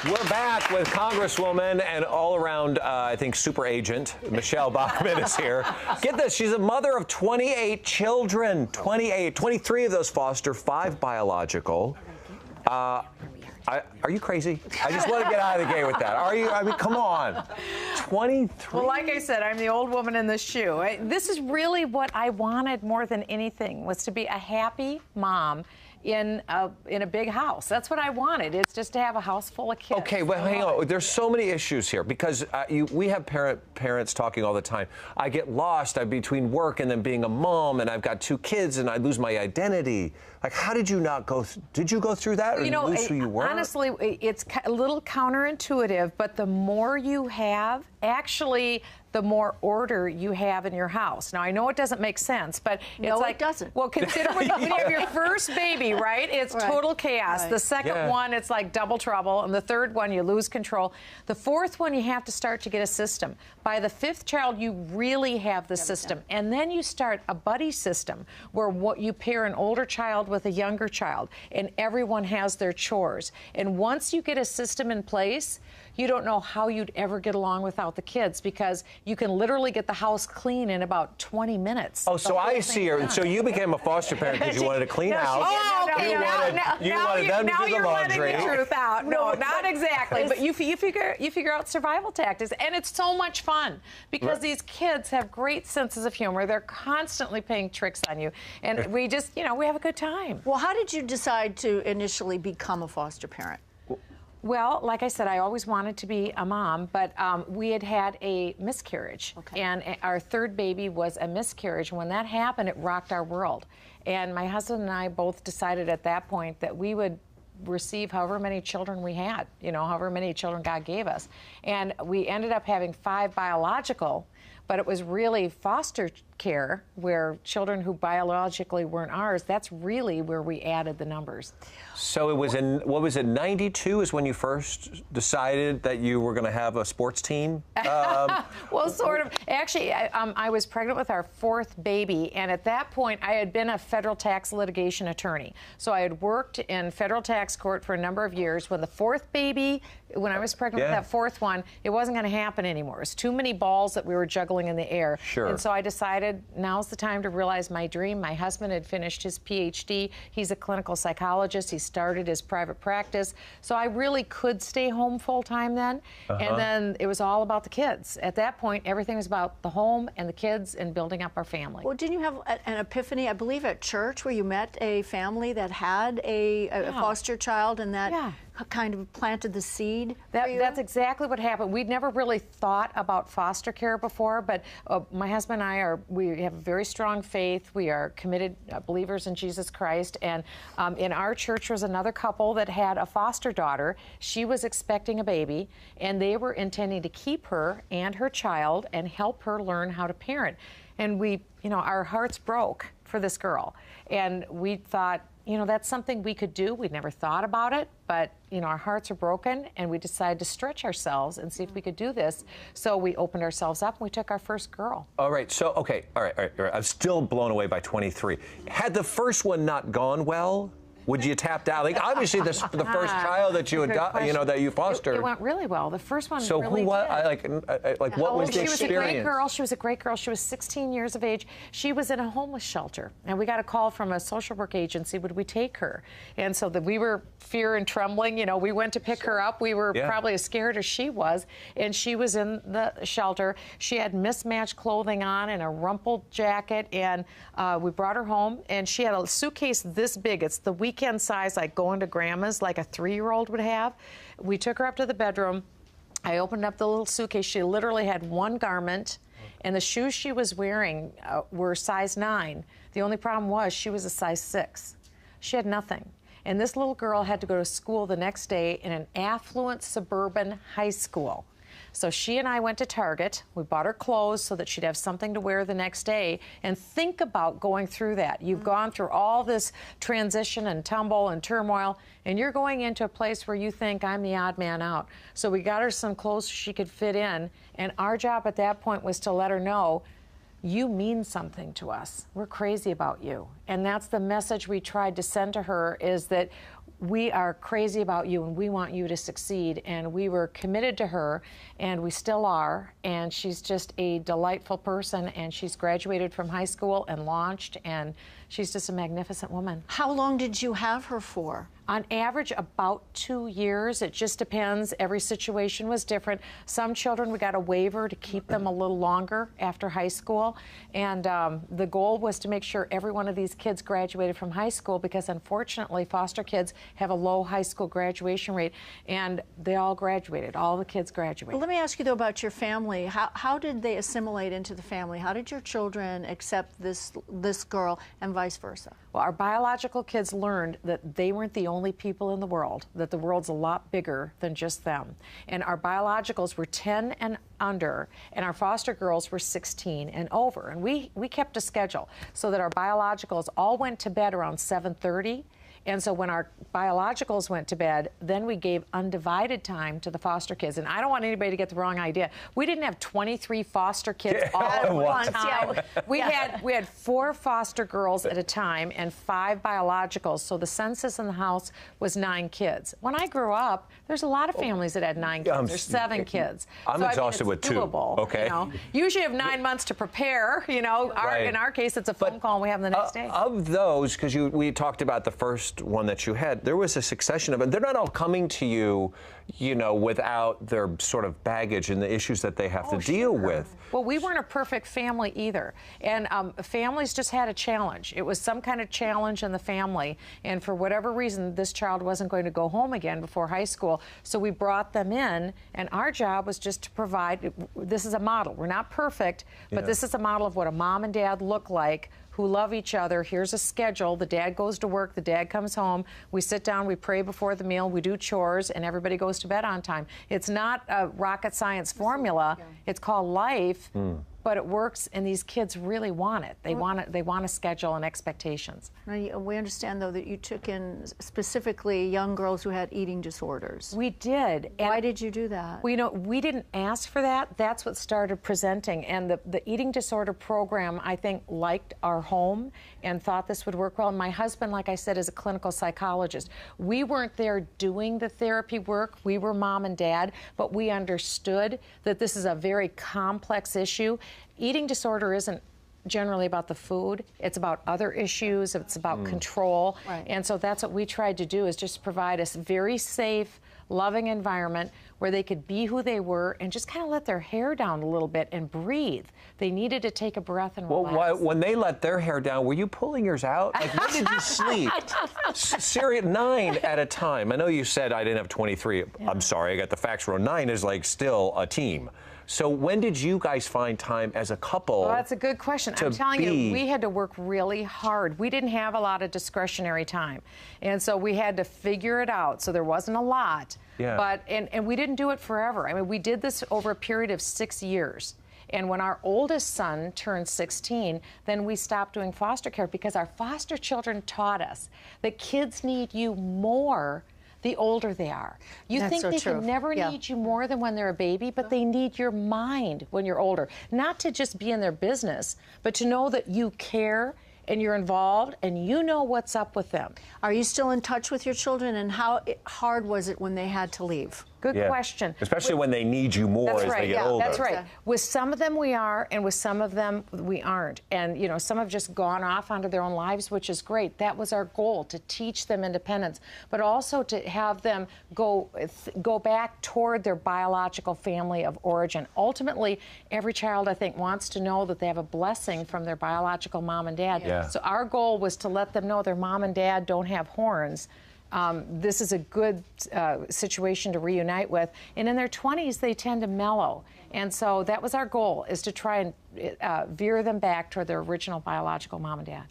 We're back with Congresswoman and all-around, I think, super agent Michele Bachmann is here. Get this, she's a mother of 28 children. 28, 23 of those foster, 5 biological. Are you crazy? I just want to get out of the gate with that. Are you? I mean, come on. 23? Well, like I said, I'm the old woman in the shoe. This is really what I wanted more than anything, was to be a happy mom in a big house. That's what I wanted. It's just to have a house full of kids. Okay, well, hang on. There's so many issues here because we have parents talking all the time. I get lost. I'm between work and then being a mom, and I've got 2 kids, and I lose my identity. Like, how did you not go? Did you go through that, or lose who you were? Honestly, it's a little counterintuitive, but the more you have, actually, the more order you have in your house. Now, I know it doesn't make sense, but it's like, it doesn't. Well, consider when you have your first baby, right? It's total chaos. Right. The second one, it's like double trouble. And the third one, you lose control. The fourth one, you have to start to get a system. By the 5th child, you really have the system. And then you start a buddy system where you pair an older child with a younger child, and everyone has their chores. And once you get a system in place, you don't know how you'd ever get along without the kids, because you can literally get the house clean in about 20 minutes. Oh, so I see her. So you became a foster parent because you wanted to clean house. Oh, okay. You wanted them to do the laundry. Letting the truth out. No, not exactly. But you figure out survival tactics, and it's so much fun because these kids have great senses of humor. They're constantly playing tricks on you, and we just, we have a good time. Well, how did you decide to initially become a foster parent? Well, like I said, I always wanted to be a mom, but we had a miscarriage, and our 3rd baby was a miscarriage. When that happened, it rocked our world. And my husband and I both decided at that point that we would receive however many children we had, however many children God gave us. And we ended up having 5 biological, but it was really foster care, where children who biologically weren't ours, that's really where we added the numbers. So it was in, what was it, 92 is when you first decided that you were going to have a sports team? Well, sort of. Actually, I was pregnant with our 4th baby, and at that point, I had been a federal tax litigation attorney. So I had worked in federal tax court for a number of years. When the 4th baby, when I was pregnant with that 4th one, it wasn't going to happen anymore. It was too many balls that we were juggling in the air. Sure. And so I decided now's the time to realize my dream. My husband had finished his PhD. He's a clinical psychologist. He started his private practice. So I really could stay home full-time then. And then it was all about the kids. At that point, everything was about the home and the kids and building up our family. Well, didn't you have an epiphany, I believe, at church, where you met a family that had a foster child, and that kind of planted the seed for you? That's exactly what happened. We'd never really thought about foster care before, but my husband and we have a very strong faith. We are committed believers in Jesus Christ, and in our church was another couple that had a foster daughter. She was expecting a baby, and they were intending to keep her and her child and help her learn how to parent. And we, our hearts broke for this girl, and we thought, that's something we could do. We'd never thought about it, but, our hearts are broken, and we decided to stretch ourselves and see if we could do this. So we opened ourselves up, and we took our first girl. All right. So, all right. I'm still blown away by 23. Had the first one not gone well, would you tapped out? Like, obviously, the first child that you had got, that you fostered. It went really well. The first one so really who was, like what was the experience? She was a great girl. She was a great girl. She was 16 years of age. She was in a homeless shelter, and we got a call from a social work agency. Would we take her? And so we were fear and trembling. We went to pick her up. We were probably as scared as she was, and she was in the shelter. She had mismatched clothing on and a rumpled jacket, and we brought her home, and she had a suitcase this big. It's the weekend size, like going to grandma's, like a 3-year-old would have. We took her up to the bedroom. I opened up the little suitcase. She literally had one garment, and the shoes she was wearing were size 9. The only problem was she was a size 6. She had nothing. And this little girl had to go to school the next day in an affluent suburban high school. So she and I went to Target. We bought her clothes so that she'd have something to wear the next day. And think about going through that. You've gone through all this transition and tumble and turmoil, and you're going into a place where you think, I'm the odd man out. So we got her some clothes she could fit in, and our job at that point was to let her know, you mean something to us. We're crazy about you. And that's the message we tried to send to her, is that we are crazy about you and we want you to succeed. And we were committed to her, and we still are. And she's just a delightful person, and she's graduated from high school and launched, and she's just a magnificent woman. How long did you have her for? On average, about 2 years. It just depends. Every situation was different. Some children, we got a waiver to keep them a little longer after high school. And the goal was to make sure every one of these kids graduated from high school, because unfortunately, foster kids have a low high school graduation rate. And they all graduated. All the kids graduated. Well, let me ask you, though, about your family. How did they assimilate into the family? How did your children accept this girl and vice versa? Well, our biological kids learned that they weren't the only people in the world, that the world's a lot bigger than just them. And our biologicals were 10 and under, and our foster girls were 16 and over. And we kept a schedule so that our biologicals all went to bed around 7:30. And so when our biologicals went to bed, then we gave undivided time to the foster kids. And I don't want anybody to get the wrong idea. We didn't have 23 foster kids all at one time. We had 4 foster girls at a time and 5 biologicals. So the census in the house was 9 kids. When I grew up, there's a lot of families that had 9 kids. There's 7 kids. I'm exhausted with 2. Okay. You know? Usually you have 9 months to prepare. You know, in our case, it's a phone call and we have them the next day. Of those, because we talked about the first one that you had, there was a succession of it. They're not all coming to you, you know, without their sort of baggage and the issues that they have to deal with. Well, we weren't a perfect family either. And families just had a challenge. It was some kind of challenge in the family. And for whatever reason, this child wasn't going to go home again before high school. So we brought them in, and our job was just to provide, this is a model. We're not perfect, but this is a model of what a mom and dad look like, who love each other. Here's a schedule. The dad goes to work, the dad comes home. We sit down, we pray before the meal, we do chores, and everybody goes to bed on time. It's not a rocket science formula. It's called life, but it works, and these kids really want it. They want a schedule and expectations. Now, we understand, though, that you took in specifically young girls who had eating disorders. We did. And why did you do that? Well, you know, we didn't ask for that. That's what started presenting. And the eating disorder program, I think, liked our home and thought this would work well. And my husband, like I said, is a clinical psychologist. We weren't there doing the therapy work. We were mom and dad, but we understood that this is a very complex issue. Eating disorder isn't generally about the food. It's about other issues. It's about control. Right. And so that's what we tried to do, is just provide a very safe, loving environment where they could be who they were and just kind of let their hair down a little bit and breathe. They needed to take a breath and relax. Well, when they let their hair down, were you pulling yours out? Like, when did you sleep? Serious, 9 at a time. I know you said I didn't have 23. I'm sorry, I got the facts wrong. 9 is like still a team. So when did you guys find time as a couple? Well, that's a good question. I'm telling you, we had to work really hard. We didn't have a lot of discretionary time. And so we had to figure it out. So there wasn't a lot. Yeah. But, and we didn't do it forever. I mean, we did this over a period of 6 years. And when our oldest son turned 16, then we stopped doing foster care, because our foster children taught us that kids need you more the older they are. You think they can never need you more than when they're a baby, but they need your mind when you're older. Not to just be in their business, but to know that you care and you're involved and you know what's up with them. Are you still in touch with your children, and how hard was it when they had to leave? Good question. Especially when they need you more as they get older. That's right. With some of them we are, and with some of them we aren't. And, you know, some have just gone off onto their own lives, which is great. That was our goal, to teach them independence, but also to have them go back toward their biological family of origin. Ultimately, every child, I think, wants to know that they have a blessing from their biological mom and dad. Yeah. So our goal was to let them know their mom and dad don't have horns. This is a good situation to reunite with. And in their 20s, they tend to mellow. And so that was our goal, is to try and veer them back toward their original biological mom and dad.